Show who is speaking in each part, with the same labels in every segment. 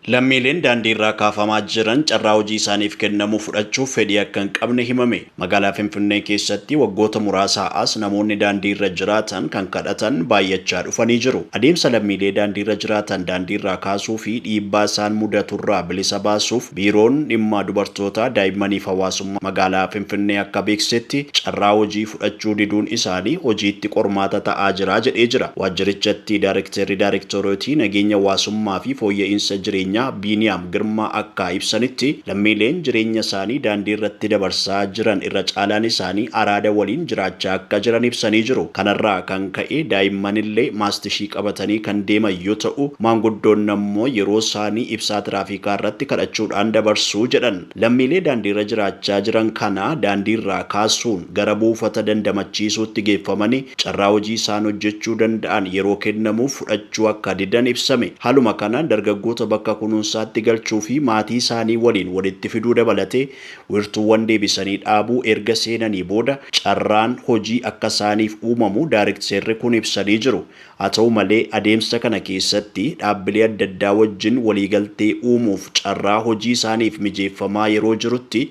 Speaker 1: Lammiileen daandii irraa kaafamaa jiran carraa hojii isaaniif kennamu fudhachuuf fedhii akka hin qabne himame. Magaalaa Finfinnee keessatti waggoota muraasaa as namoonni daandii irra jiraatan kan kadhatan baay'achaa dhufanii jiru. Adeemsa lammiilee daandii irra jiraatan daandii irraa kaasuu fi dhiibbaa isaan mudaturraa bilisa baasuuf biiroon dhimma dubartootaa daa'immaniif hawaasummaa magaalaa Finfinnee akka beeksisetti carraa hojii fudhachuu diduun isaanii hojiitti qormaata ta'aa jira jedhee jira. Waajjirichatti daayireektorootii nageenya hawaasummaa fi fooyya'insa jireenyaa Biiniyaam Girmaa akka ibsanitti lammiileen jireenya isaanii daandii irratti dabarsaa jiran irra caalaan isaanii araada waliin jiraachaa akka jiran ibsanii jiru. Kanarraa kan ka'e daa'immanillee maastishii qabatanii kan deeman yoo ta'u, maanguddoonni ammoo yeroo isaanii ibsaa tiraafikaa irratti kadhachuudhaan dabarsuu jedhan. Lammiilee daandii irra jiraachaa jiran kana daandii irraa kaasuun gara buufata dandamachiisuutti geeffamanii carraa hojii isaan hojjechuu danda'an yeroo kennamuuf fudhachuu akka didan ibsame. Haaluma kanaan dargaggoota bakka kunuunsaatti galchuu fi maatii isaanii waliin walitti fiduu dabalatee wiirtuuwwan deebisanii dhaabuu erga seenanii booda carraan hojii akka isaaniif uumamu daayireektarri kun ibsanii jiru. Haa ta'u malee adeemsa kana keessatti dhaabbilee adda addaa wajjin waliigaltee uumuuf carraa hojii isaaniif mijeeffamaa yeroo jirutti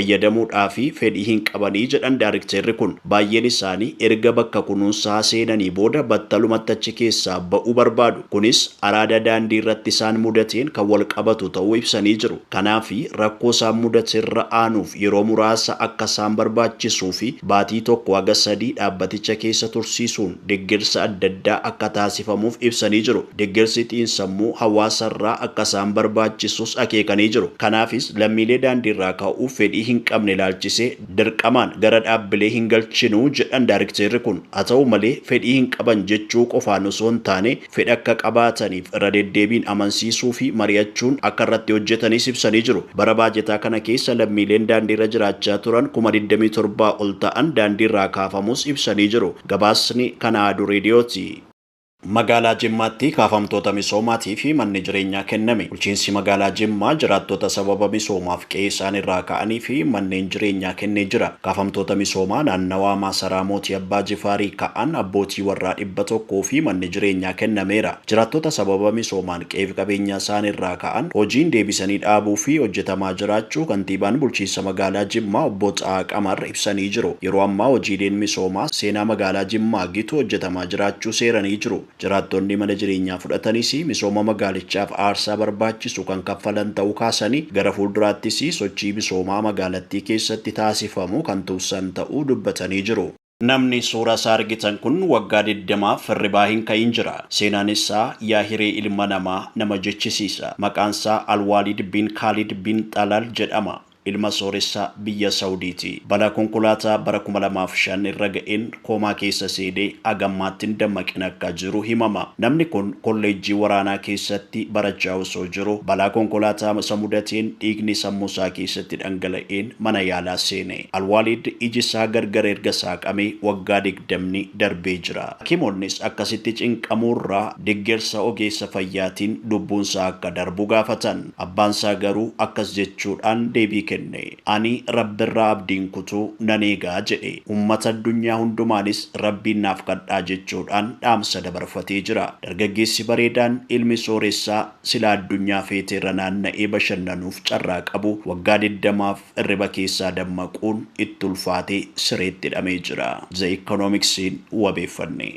Speaker 1: fayyadamuudhaaf fedhii hin qabanii jedhan daayireektarri kun. Baay'een isaanii erga bakka kunuunsaa seenanii booda battalumatti achi keessaa ba'uu barbaadu. Kunis araada daandii irratti isaan mudateen kan wal qabatu ta'uu ibsanii jiru. Kanaaf rakkoo isaan mudateerra aanuuf yeroo muraasa akka isaan barbaachisuu fi baatii tokko haga 3 dhaabbaticha keessa tursiisuun deeggarsa adda addaa akka taasifamuuf ibsanii jiru. Deeggarsi xiinsammuu hawaasarraa akka isaan barbaachisus akeekanii jiru. Kanaafis lammiilee daandii irraa ka'uuf fedhii hin qabne ilaalchisee dirqamaan gara dhaabbilee hin galchinuu jedhan daayireektarri kun. Haa ta'u malee fedhii hin qaban jechuu qofaan osoo hin taane fedha akka qabaataniif irra deddeebiin amansiisuu fi mari'achuun akka irratti hojjetanis ibsanii jiru. Bara baajetaa kana keessa lammiileen daandii irra jiraachaa turan 27,000 ol ta'an daandii irraa kaafamus ibsanii jiru. Gabaasni Kanaadu Reediyooti. Magaalaa Jimmaatti kaafamtoota misoomaatii fi manni jireenyaa kenname. Bulchiinsi magaalaa Jimmaa jiraattota sababa misoomaaf qe'ee isaan irraa ka'anii fi manneen jireenyaa kennee jira. Kaafamtoota misoomaa naannawaa maasaraa mootii Abbaa Jifaarii ka'an abbootii warraa 100 fi manni jireenyaa kennameera. Jiraattota sababa misoomaan qe'ee fi qabeenya isaan irraa ka'an hojiin deebisanii dhaabuu fi hojjetamaa jiraachuu kantiibaan bulchiinsa magaalaa Jimmaa obbo Xaa Qamar ibsanii jiru. Yeroo ammaa hojiileen misoomaa seenaa magaalaa Jimmaa gitu hojjetamaa jiraachuu seeranii jiru. Jiraattonni mana jireenyaa fudhatanis misooma magaalichaaf aarsaa barbaachisu kan kaffalan ta'uu kaasanii gara fuulduraattis sochii misoomaa magaalattii keessatti taasifamu kan tuusan ta'uu dubbatanii jiru. Namni suura isaa argitan kun waggaa 20 firribaa hin ka'in jira. Seenaan isaa Yaahiree ilma namaa nama jechisiisa. Maqaan isaa Alwaalid bin Khalid bin Xalal jedhama. Ilma sooressaa biyya Saawudiiti. Balaa konkolaataa bara 2005 irra ga'een koomaa keessa seenee agammaatti hin dammaqin akka jiru himama. Namni kun kolleejjii waraanaa keessatti barachaa osoo jiru balaa konkolaataa isa mudateen dhiigni sammuu isaa keessatti dhangala'een mana yaalaa seene. Alwaalid iji isaa gargar erga saaqamee waggaa 20 darbee jira. Hakiimoonnis akkasitti cinqamuurraa deeggarsa ogeessa fayyaatiin lubbuun isaa akka darbu gaafatan. Abbaan isaa garuu akkas jechuudhaan deebii kenne. Ani rabbirraa abdiin kutuu nan eegaa jedhe. Uummata addunyaa hundumaanis rabbiin naaf kadhaa jechuudhaan dhaamsa dabarfatee jira. Dargaggeessi bareedaan ilmi sooressaa sila addunyaa feeteerra naanna'ee bashannanuuf carraa qabu waggaa 20f irriba keessaa dammaquun itti ulfaatee sireetti hidhamee jira. The Economicsiin wabeeffanne.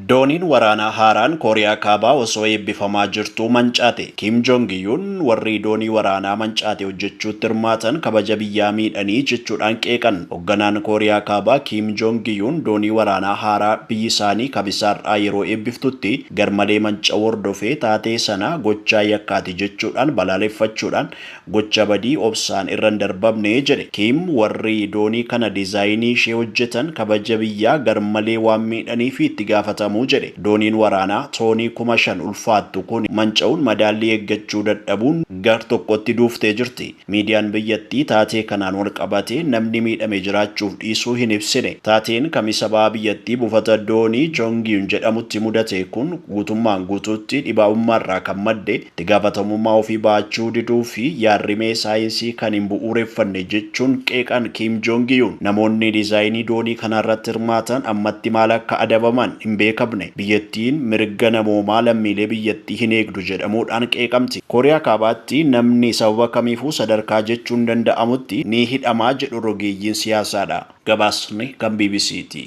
Speaker 1: Dooniin waraanaa haaraan Kooriyaa Kaabaa osoo eebbifamaa jirtuu mancaate. Kim Jong-un warri doonii waraanaa mancaate hojjechuutti hirmaatan kabaja biyyaa miidhanii jechuudhaan qeeqan. Hoogganaan Kooriyaa Kaabaa Kim Jong-un doonii waraanaa haaraa biyyi isaanii kabisaarraa yeroo eebbiftutti garmalee manca'uu hordofee taatee sana gochaa yakkaati jechuudhaan balaaleffachuudhaan gocha badii obsaan irra hin darbamne jedhe. Kim warri doonii kana diizaayinii ishee hojjetan kabaja biyyaa garmalee waan miidhaniif itti gaafatamu jedhe. Dooniin waraanaa toonii 5,000 ulfaattu kun manca'uun madaallii eeggachuu dadhabuun gar tokkotti duuftee jirti. Miidiyaan biyyattii taatee kanaan wal qabatee namni miidhame jiraachuuf dhiisuu hin ibsine. Taateen kamisa ba'aa biyyattii buufata doonii Jongyun jedhamutti mudate kun guutummaan guutuutti dhibaa'ummaarraa kan madde itti gaafatamummaa ofii baachuu diduu fi yaarrimee saayinsii kan hin bu'uureffanne jechuun qeeqan Kim Jong-un. Namoonni diizaayinii doonii kanarratti hirmaatan ammatti maal akka adabaman hin beekamne biyyattiin mirga namoomaa lammiilee biyyattii hin eegdu jedhamuudhaan qeeqamti. Kooriyaa Kaabaatti namni sababa kamiifuu sadarkaa jechuun danda'amutti ni hidhamaa jedhu rogeeyyiin siyaasaadha. Gabaasni kan BBC'ti.